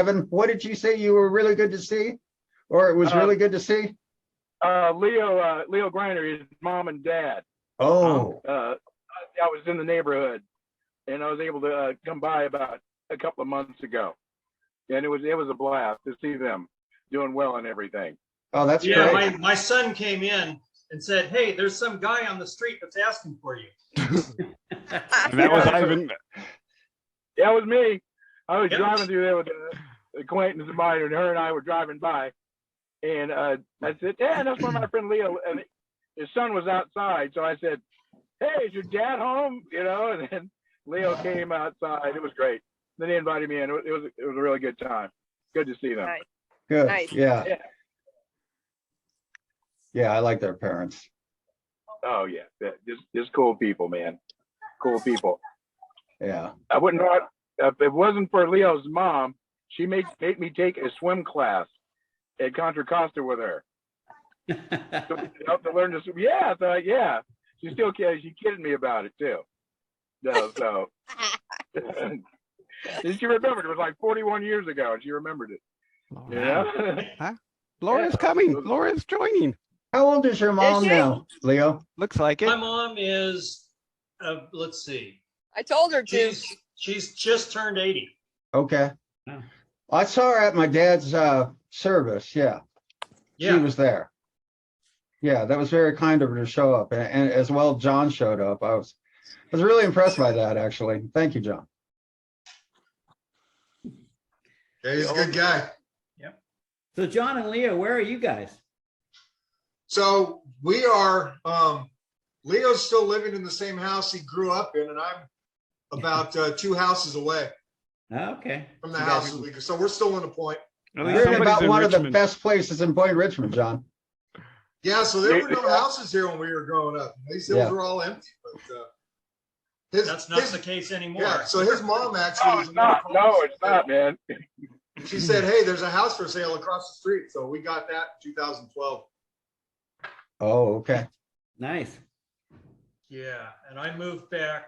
Evan, what did you say you were really good to see? Or it was really good to see? Leo Griner, his mom and dad. Oh. I was in the neighborhood, and I was able to come by about a couple of months ago, and it was a blast to see them doing well and everything. Oh, that's Yeah, great. my son came in and said, "Hey, there's some guy on the street that's asking for you." That was Ivan. That was me. I was Yep. driving through there with an acquaintance of mine, and her and I were driving by, and I said, "Yeah, that's where my friend Leo." And his son was outside, so I said, "Hey, is your dad home?" You know, and then Leo came outside. It was great. Then he invited me in. It was a really good time. Good to see them. Nice. Good. Nice. Yeah. Yeah. Yeah, I like their parents. Oh yeah, just cool people, man. Cool people. Yeah. I wouldn't know if it wasn't for Leo's mom. She made me take a swim class at Contra Costa with her. To help to learn to swim. Yeah, so yeah. She still she kidded me about it too. So she remembered. It was like 41 years ago, and she remembered it. Yeah. Laura's coming. Laura's joining. How old is your mom she? now, Leo? Looks like it. My mom is, let's see, I told her to. she's just turned 80. Okay. Oh. I saw her at my dad's service. Yeah. She Yeah, was there. Yeah, that was very kind of her to show up. And as well, John showed up. I was really impressed by that, actually. Thank you, John. Yeah, he's a good guy. So John and Leo, where are you guys? So we are, Leo's still living in the same house he grew up in, and I'm about 2 houses away Okay. from the You house. guys So we're still in the point. At least You're in somebody's about in one of the Richmond. best places in Point Richmond, John. Yeah, so there were no houses here when we were growing up. These hills Yeah. were all empty. But that's not the case anymore. yeah. So his mom actually. No, was it's not. No, it's not, man. She said, "Hey, there's a house for sale across the street." So we got that in 2012. Oh, okay. Nice. Yeah, and I moved back.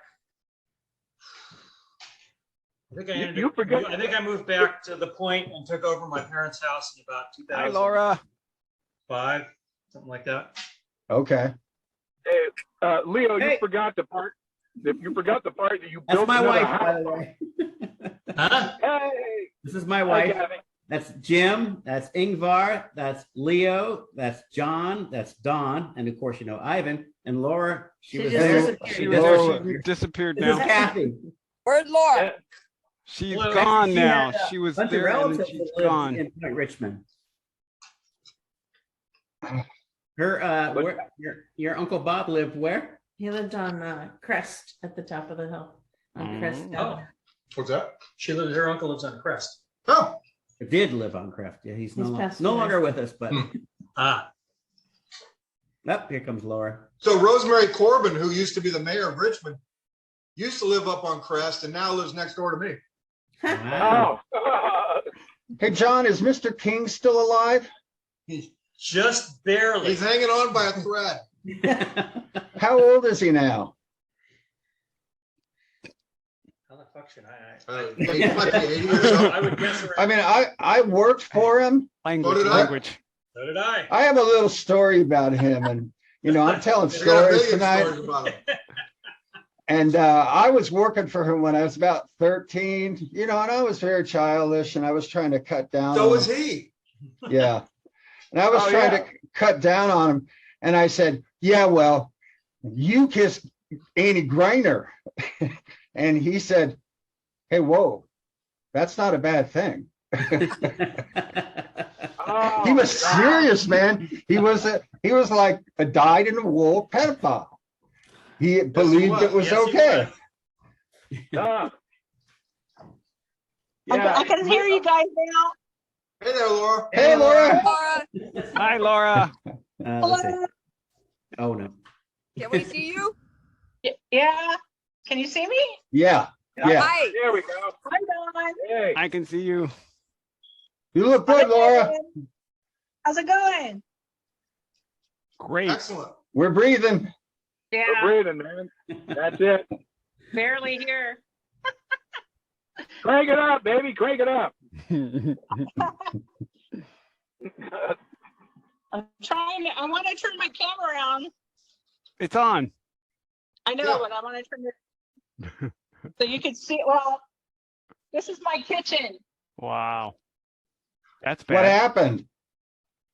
I think I ended You up, forget- I think I moved back to the point and took over my parents' house in about Hi, 2005, Laura. something like that. Okay. Hey, Leo, Hey. you forgot the part. You forgot the part that you That's built my another wife, by house. the way. Huh? Hey, This is my wife. okay. That's Jim. That's Ingvar. That's Leo. That's John. That's Don. And of course, you know, Ivan and Laura. She She was just there. disappeared. She Laura Disappeared This is now. Kathy. Where's Laura? She's Well, gone She now. had, She was bunch of there and then relatives she's that lived gone. in Point Richmond. Her, your Uncle Bob lived where? He lived on Crest at the top of the hill. On Crest. Oh, What's that? her uncle lives on Crest. Oh, Or did live on Crest. Yeah, he's He's passed no away. longer with us, but Ah, oh, here comes Laura. so Rosemary Corbin, who used to be the mayor of Richmond, used to live up on Crest and now lives next door to me. Wow. Oh. Hey, John, is Mr. King still alive? just barely. He's hanging on by a thread. How old is he now? How the fuck should He might be 80 years old. I would guess around. I mean, I worked for him. Language, So did I. language. So did I. I have a little story about him, and you know, I'm telling We got a stories million tonight. stories about him. And I was working for him when I was about 13, you know, and I was very childish, and I was trying to cut down. So on was him. he. Yeah. And I was Oh, trying yeah. to cut down on him. And I said, yeah, well, you kissed Annie Greiner. And he said, hey, whoa, that's not a bad thing. Oh, He was God. serious, man. He was like a dyed-in-the-wool pedophile. He believed it was Yes, he okay. Ah. I Yeah. can hear you guys now. Hey there, Laura. Hey, Laura. Laura, Hi, Laura. Let's see. Hello. Oh no. can we see you? Yeah. Can you see me? Yeah, yeah. Hi. There we go. Hi, Don. Hey. I can see you. You look good, Laura. How's it going? Great. Excellent. We're breathing. We're Yeah, breathing, man. That's it. barely here. Crank it up, baby. Crank it up. I'm trying to, I want to turn my camera on. It's on. I know, Yeah. but I want to turn it. So you can see, well, this is my kitchen. Wow. That's What bad. happened?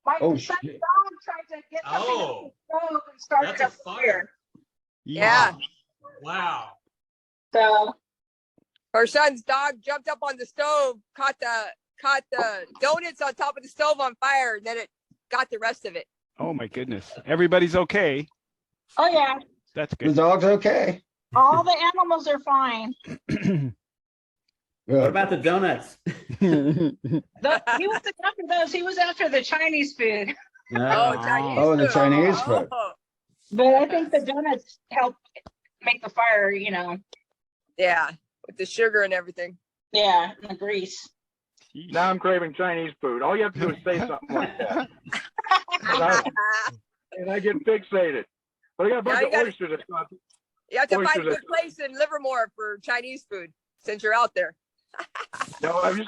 My Oh, son's shit. dog tried to get something Oh. on the stove and started That's a a fire. Yeah. Wow. So, Her son's dog jumped up on the stove, caught the donuts on top of the stove on fire, and then it got the rest of it. Oh my goodness. Everybody's okay. oh yeah, That's The good. dog's okay. all the animals are fine. What about the donuts? He wasn't after those. He was after the Chinese food. Oh, No. Chinese Oh, the food. Chinese food. Oh, But I think the donuts helped make the fire, you know. yeah, with the sugar and everything. Yeah, and the grease. Now I'm craving Chinese food. All you have to do is say something like that. And I get fixated. But I got a bunch Now you of gotta- oysters. You have to find a Oysters good place in Livermore for Chinese food since you're out there. No, if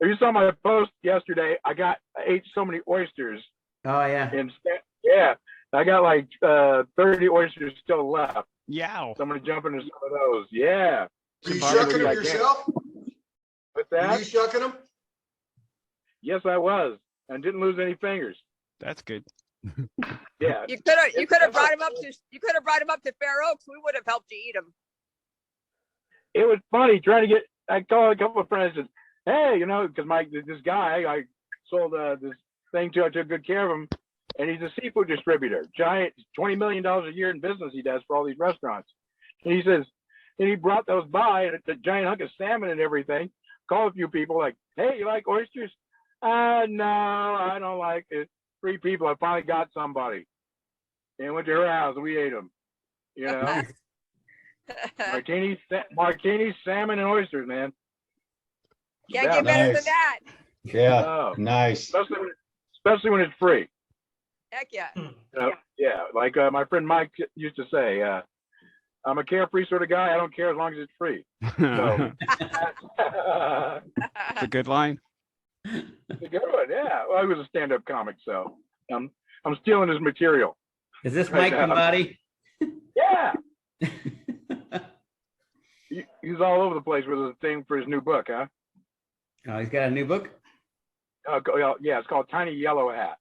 you saw my post yesterday, I ate so many oysters. Oh, yeah. And yeah, I got like 30 oysters still left. Yeah. So I'm gonna jump into some of those. Yeah. Are you Probably shucking them like that. yourself? With Are that, you shucking them? yes, I was, and didn't lose any fingers. That's good. Yeah. You could have brought him up to Fair Oaks. We would have helped you eat him. It was funny trying to get. I called a couple of friends and said, "Hey, you know, because this guy I sold this thing to, I took good care of him, and he's a seafood distributor, giant, $20 million a year in business he does for all these restaurants." And he says, and he brought those by, and it's a giant hunk of salmon and everything. Called a few people like, "Hey, you like oysters?" No, I don't like it. 3 people. I finally got somebody, and went to her house and we ate them. You know. Martinis, salmon, and oysters, man. Can't Yeah, get better nice. than that. Yeah, Oh, nice. especially when it's free. Heck yeah. You know? Yeah, like my friend Mike used to say, I'm a carefree sort of guy. I don't care as long as it's free. So, It's a good line. it's a good one, yeah. Well, he was a stand-up comic, so I'm stealing his material. Is this Right Mike now. somebody? Yeah, he's all over the place with his thing for his new book, huh? Oh, he's got a new book? Yeah, it's called Tiny Yellow Hat.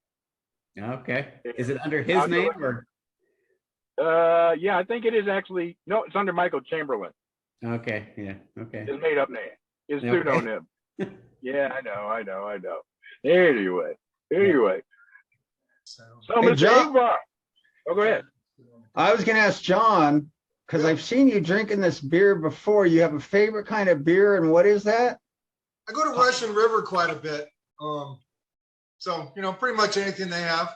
Okay. Is it under his I'll go name with- or? Yeah, I think it is actually. No, it's under Michael Chamberlain. Okay, yeah, okay. His made-up name. His Okay. pseudonym. Yeah, I know. Anyway. So, Hey, Mr. John. Ingvar. Oh, go ahead. I was gonna ask John, because I've seen you drinking this beer before. You have a favorite kind of beer, and what is that? I go to Russian River quite a bit. So, you know, pretty much anything they have.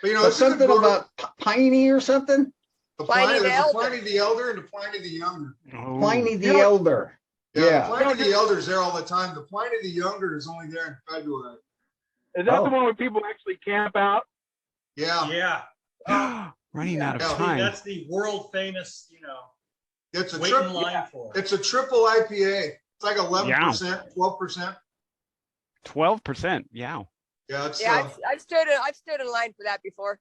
But, you know, But it's a good something brewery. about piney or something? The Pliny the there's a Elder. Pliny the Elder and the Pliny the Younger. Oh. Pliny the You know- Elder. Yeah, Yeah. the Pliny the Elder's there all the time. The Pliny the Younger is only there in February. Is that Oh. the one where people actually camp out? Yeah, Yeah. Running out of Yeah. time. That's the world famous, it's a wait in triple. line for. It's a triple IPA. It's like 11%, 12%. 12%. Yeah. Yeah, it's Yeah, I've stood in line for that before.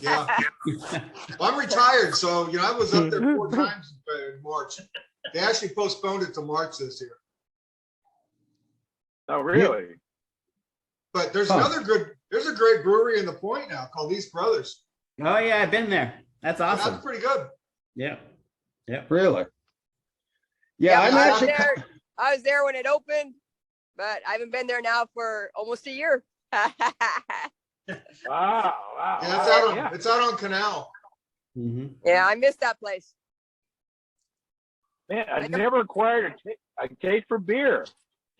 yeah. Well, I'm retired, so you know I was up there 4 times in March. They actually postponed it to March this year. Oh, really? But there's Huh. there's a great brewery in the Point now called East Brothers. Oh, yeah, I've been there. That's And awesome. that's pretty good. Yeah. Really? Yeah, I'm I was actually, there. I was there when it opened, but I haven't been there now for almost a year. Wow. Yeah, it's out on Canal. Mhm. Yeah, I missed that place. Man, I never acquired a taste for beer.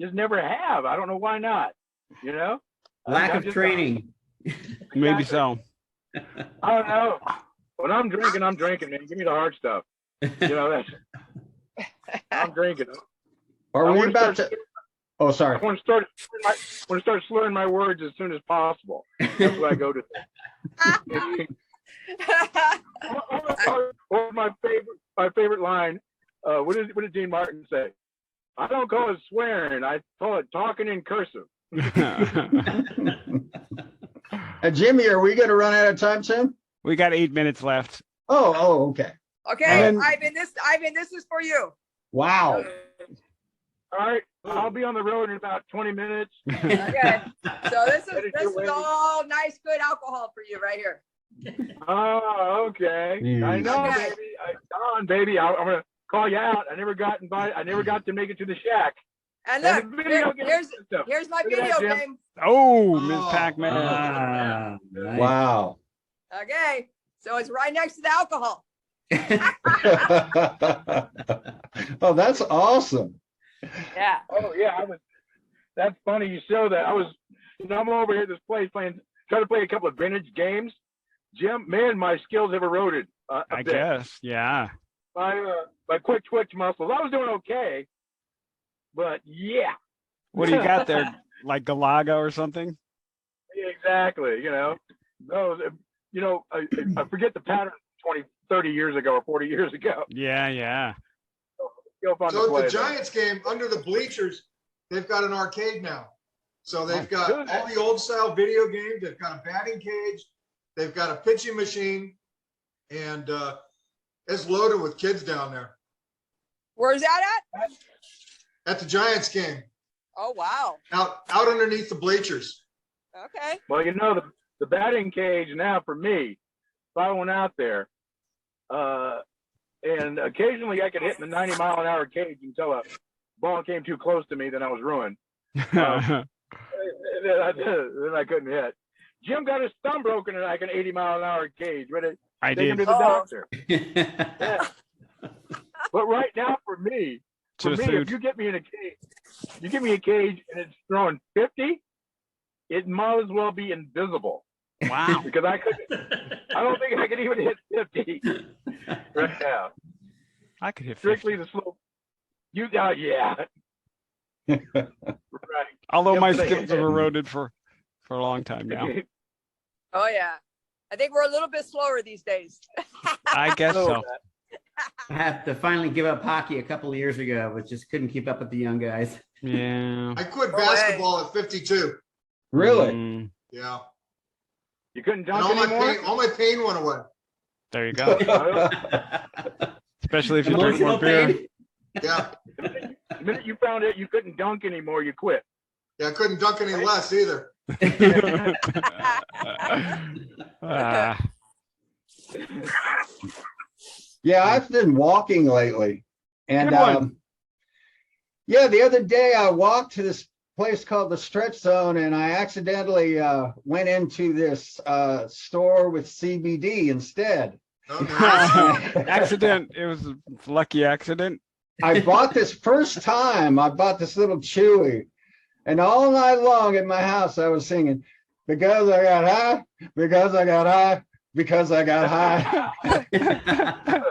Just never have. I don't know why not. You know? Lack I'm of just- training. Maybe so. I don't know. When I'm drinking, man. Give me the hard stuff. You know, that's. I'm drinking. are I we wanna about start- to? Oh, sorry. I want to start slurring my words as soon as possible. That's what I go to. What's my favorite line? What did Dean Martin say? I don't call it swearing. I call it talking in cursive. Jimmy, are we gonna run out of time soon? We got 8 minutes left. Oh, okay. Okay, And then- Ivan, this is for you. Wow. All right, I'll be on the road in about 20 minutes. Okay, so this Ready is to win. all nice, good alcohol for you right here. Oh, okay. I know, Okay. baby. Don, baby, I'm gonna call you out. I never got invited. I never got to make it to the shack. And And look, the video game stuff. here's my Look at video that, Jim. game. Oh, Ms. Oh, Pac-Man. Ah, nice. Wow. Okay, so it's right next to the alcohol. Oh, that's awesome. Yeah. Oh yeah, that's funny you show that. I'm over here at this place trying to play a couple of vintage games. Jim, man, my skills have eroded. A I bit. guess. Yeah. My quick twitch muscles. I was doing okay, but yeah. What do you got there? Like Galaga or something? Exactly. Those. I forget the pattern 20, 30 years ago or 40 years ago. Yeah, yeah. Still fun to So play, the though. Giants game, under the bleachers, they've got an arcade now. So they've got good. all the old style video games. They've got a batting cage. They've got a pitching machine. And it's loaded with kids down there Where's that at? at the Giants game, Oh, wow. out underneath the bleachers. Okay. Well, the batting cage now for me, if I went out there, and occasionally I could hit in the 90-mile-an-hour cage until a ball came too close to me, then I was ruined. Then I couldn't hit. Jim got his thumb broken in like an 80-mile-an-hour cage. Ready? I Take him did. to the Oh. doctor. Yeah. But right now, for me, Should've if sued. you get me in a cage, you give me a cage and it's throwing 50, it might as well be invisible. Wow. Because I don't think I could even hit 50 right now. I could hit 50. Strictly the slope. Yeah. Right. Although my Yep. skills have eroded for a long time now. Oh, yeah. I think we're a little bit slower these days. I guess so. I have to finally give up hockey a couple of years ago, but just couldn't keep up with the young guys. Yeah. I quit No way. basketball at 52. Really? Mm, Yeah. You couldn't And dunk all anymore? my pain went away. there you go. Especially if you drink more Emotional beer. pain. Yeah. The minute you found out you couldn't dunk anymore, you quit. Yeah. I couldn't dunk any less either. Ah, Yeah, I've been walking lately. And Good one. yeah, the other day I walked to this place called the Stretch Zone and I accidentally went into this store with CBD instead. Oh, nice. accident. It was a lucky accident. I bought this first time, I bought this little chewy. And all night long at my house, I was singing, because I got high, because I got high, because I got high.